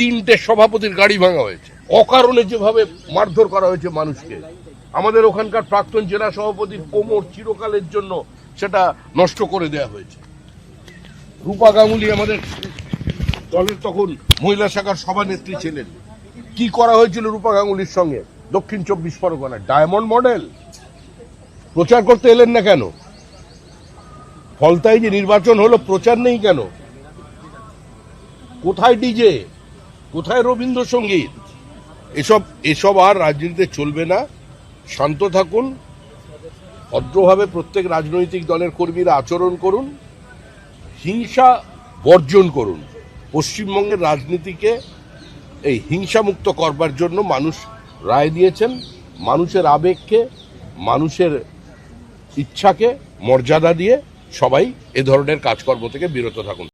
3টে সভাপতির গাড়ি ভাঙা হয়েছে, অকারণে যেভাবে মারধর করা হয়েছে মানুষকে। আমাদের ওখানকার প্রাক্তন জেলা সভাপতির কোমর চিরকালের জন্য সেটা নষ্ট করে দেওয়া হয়েছে। রূপা গাঙ্গুলি আমাদের দলের তখন মহিলা শাখার সভানেত্রী ছিলেন। কি করা হয়েছিল রূপা গাঙ্গুলির সঙ্গে? দক্ষিণ 24 পরগনা ডায়মন্ড মডেল প্রচার করতে এলেন না কেন? ফলতায় যে নির্বাচন হলো, প্রচার নেই কেন? কোথায় ডিজে, কোথায় রবীন্দ্রসঙ্গীত? এসব আর রাজনীতিতে চলবে না। শান্ত থাকুন, ভদ্রভাবে প্রত্যেক রাজনৈতিক দলের কর্মীরা আচরণ করুন, হিংসা বর্জন করুন। পশ্চিমবঙ্গের রাজনীতিকে এই হিংসামুক্ত করবার জন্য মানুষ রায় দিয়েছেন। মানুষের আবেগকে, মানুষের ইচ্ছাকে মর্যাদা দিয়ে সবাই এ ধরনের কাজকর্ম থেকে বিরত থাকুন।